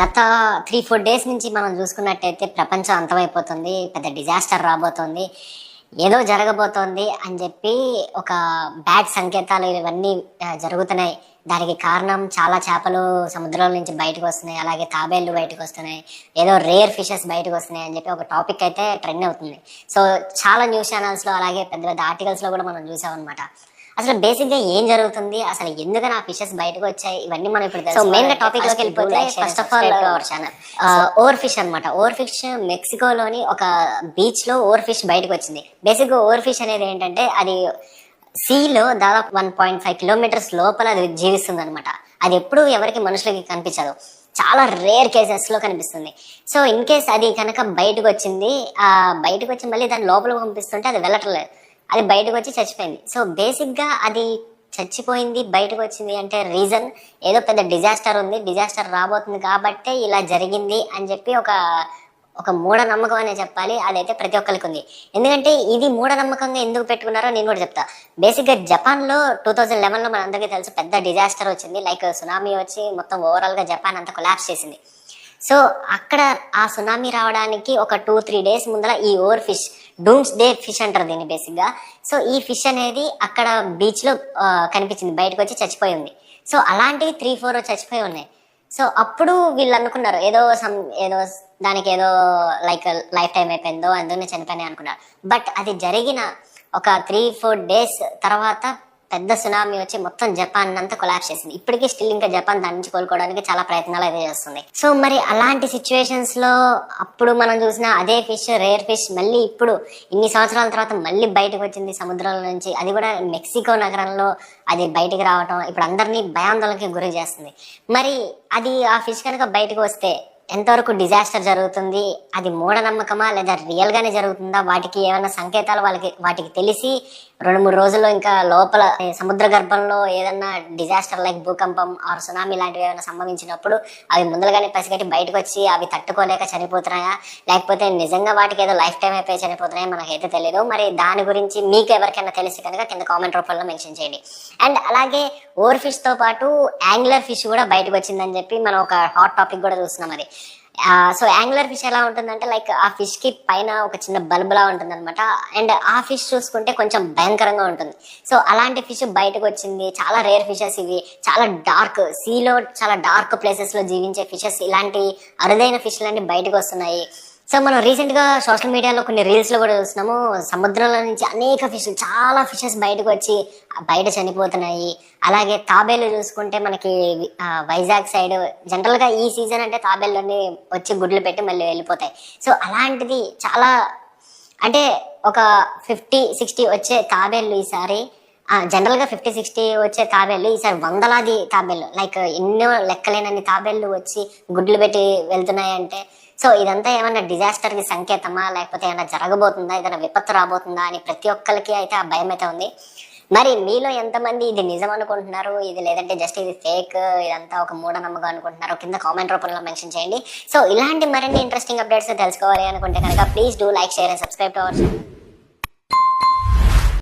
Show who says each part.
Speaker 1: గత 3-4 డేస్ నుంచి మనం చూసుకున్నట్టయితే ప్రపంచం అంతమైపోతుంది, పెద్ద డిజాస్టర్ రాబోతోంది, ఏదో జరగబోతోంది అని చెప్పి ఒక బ్యాడ్ సంకేతాలు ఇవన్నీ జరుగుతున్నాయి. దానికి కారణం చాలా చేపలు సముద్రం నుంచి బయటకు వస్తున్నాయి, అలాగే తాబేళ్లు బయటకు వస్తున్నాయి, ఏదో రేర్ ఫిషెస్ బయటకు వస్తున్నాయి అని చెప్పి ఒక టాపిక్ అయితే ట్రెండ్ అవుతుంది. సో చాలా న్యూస్ ఛానల్స్లో అలాగే పెద్ద పెద్ద ఆర్టికల్స్లో కూడా మనం చూసామన్నమాట. అసలు బేసిక్ గా ఏం జరుగుతుంది, అసలు ఎందుకని ఆ ఫిషెస్ బయటకు వచ్చాయి, ఇవన్నీ మనం ఇప్పుడు సో మెయిన్ గా టాపిక్ లోకి వెళ్ళిపోతే first of all our channel over fish అనమాట. ఓవర్ ఫిష్ మెక్సికోలోని ఒక బీచ్ లో ఓవర్ ఫిష్ బయటకు వచ్చింది. బేసిక్ గా ఓవర్ ఫిష్ అనేది ఏంటంటే అది సీలో దాదాపు 1.5 కిలోమీటర్స్ లోపల అది జీవిస్తుంది అనమాట. అది ఎప్పుడు ఎవరికి మనుషులకి కనిపించదు, చాలా రేర్ కేసెస్ లో కనిపిస్తుంది. సో ఇన్ కేస్ అది కనుక బయటకు వచ్చింది, బయటకు వచ్చి మళ్ళీ దాని లోపల పంపిస్తుంటే అది వెళ్ళట్లేదు, అది బయటకు వచ్చి చచ్చిపోయింది. సో బేసిక్ గా అది చచ్చిపోయింది బయటకు వచ్చింది అంటే రీజన్ ఏదో పెద్ద డిజాస్టర్ ఉంది, డిజాస్టర్ రాబోతుంది కాబట్టే ఇలా జరిగింది అని చెప్పి ఒక మూఢనమ్మకం అనే చెప్పాలి. అదైతే ప్రతి ఒక్కరికి ఉంది. ఎందుకంటే ఇది మూఢనమ్మకంగా ఎందుకు పెట్టుకున్నారో నేను కూడా చెప్తా. బేసిక్గా జపాన్లో 2011లో మన అందరికీ తెలుసు పెద్ద డిజాస్టర్ వచ్చింది, లైక్ సునామీ వచ్చి మొత్తం ఓవరాల్గా జపాన్ అంతా కొలాప్స్ చేసింది. సో అక్కడ ఆ సునామీ రావడానికి ఒక 2-3 డేస్ ముందర ఈ over fish, dooms day fish అంటారు దీన్ని బేసిక్గా. సో ఈ ఫిష్ అనేది అక్కడ బీచ్లో కనిపించింది, బయటకు వచ్చి చచ్చిపోయి ఉంది. సో అలాంటివి 3-4 చచ్చిపోయి ఉన్నాయి. సో అప్పుడు వీళ్ళు అనుకున్నారు ఏదో దానికి ఏదో లైక్ లైఫ్ టైం అయిపోయిందో అందుకనే చనిపోయినాయి అనుకున్నారు. బట్ అది జరిగిన ఒక 3-4 డేస్ తర్వాత పెద్ద సునామీ వచ్చి మొత్తం జపాన్ అంతా కొలాప్స్ చేసింది. ఇప్పటికీ స్టిల్ ఇంకా జపాన్ దాని నుంచి కోలుకోవడానికి చాలా ప్రయత్నాలు అయితే చేస్తుంది. సో మరి అలాంటి సిచ్యువేషన్స్ లో అప్పుడు మనం చూసిన అదే ఫిష్, రేర్ ఫిష్ మళ్ళీ ఇప్పుడు ఇన్ని సంవత్సరాల తర్వాత మళ్ళీ బయటకు వచ్చింది సముద్రంలో నుంచి. అది కూడా మెక్సికో నగరంలో అది బయటకు రావటం ఇప్పుడు అందరినీ భయాందోళనకి గురి చేస్తుంది. మరి అది ఆ ఫిష్ కనుక బయటకు వస్తే ఎంతవరకు డిజాస్టర్ జరుగుతుంది, అది మూఢనమ్మకమా లేదా రియల్ గానే జరుగుతుందా, వాటికి ఏమైనా సంకేతాలు వాటికి తెలిసి 2-3 రోజుల్లో ఇంకా లోపల సముద్ర గర్భంలో ఏదన్నా డిజాస్టర్ లైక్ భూకంపం ఆర్ సునామీ లాంటివి ఏమైనా సంభవించినప్పుడు అవి ముందుగానే పసిగట్టి బయటకు వచ్చి అవి తట్టుకోలేక చనిపోతున్నాయా, లేకపోతే నిజంగా వాటికి ఏదో లైఫ్ టైం అయిపోయి చనిపోతున్నాయా మనకైతే తెలియదు. మరి దాని గురించి మీకు ఎవరికైనా తెలిసి కనుక కింద కామెంట్ రూపంలో మెన్షన్ చేయండి. అండ్ అలాగే ఓవర్ ఫిష్ తో పాటు యాంగులర్ ఫిష్ కూడా బయటకు వచ్చిందని చెప్పి మనం ఒక హాట్ టాపిక్ కూడా చూస్తున్నాం. అది సో యాంగులర్ ఫిష్ ఎలా ఉంటుందంటే లైక్ ఆ ఫిష్ కి పైన ఒక చిన్న బల్బ్ లా ఉంటుంది అనమాట. అండ్ ఆ ఫిష్ చూసుకుంటే కొంచెం భయంకరంగా ఉంటుంది. సో అలాంటి ఫిష్ బయటకు వచ్చింది. చాలా రేర్ ఫిషెస్ ఇవి, చాలా డార్క్ సీలో చాలా డార్క్ ప్లేసెస్ లో జీవించే ఫిషెస్, ఇలాంటి అరుదైన ఫిష్లన్నీ బయటకు వస్తున్నాయి. సో మనం రీసెంట్ గా సోషల్ మీడియాలో కొన్ని రీల్స్ లో కూడా చూస్తున్నాము, సముద్రంలో నుంచి అనేక ఫిష్లు, చాలా ఫిషెస్ బయటకు వచ్చి బయట చనిపోతున్నాయి. అలాగే తాబేలు చూసుకుంటే మనకి వైజాగ్ సైడ్ జనరల్ గా ఈ సీజన్ అంటే తాబేళ్ళన్నీ వచ్చి గుడ్లు పెట్టి మళ్ళీ వెళ్ళిపోతాయి. సో అలాంటిది చాలా అంటే ఒక 50-60 వచ్చే తాబేళ్ళు ఈసారి, జనరల్ గా 50-60 వచ్చే తాబేళ్ళు ఈసారి వందలాది తాబేళ్ళు, లైక్ ఎన్నో లెక్కలేనన్ని తాబేళ్ళు వచ్చి గుడ్లు పెట్టి వెళ్తున్నాయి అంటే సో ఇదంతా ఏమన్నా డిజాస్టర్ కి సంకేతమా, లేకపోతే ఏమైనా జరగబోతుందా, ఏదైనా విపత్తు రాబోతుందా అని ప్రతి ఒక్కరికి అయితే ఆ భయం అయితే ఉంది. మరి మీలో ఎంతమంది ఇది నిజం అనుకుంటున్నారు, ఇది లేదంటే జస్ట్ ఇది ఫేక్, ఇదంతా ఒక మూఢనమ్మకం అనుకుంటున్నారు, కింద కామెంట్ రూపంలో మెన్షన్ చేయండి. సో ఇలాంటి మరిన్ని ఇంట్రెస్టింగ్ అప్డేట్స్ తెలుసుకోవాలి అనుకుంటే కనుక please do like, share and subscribe to our channel.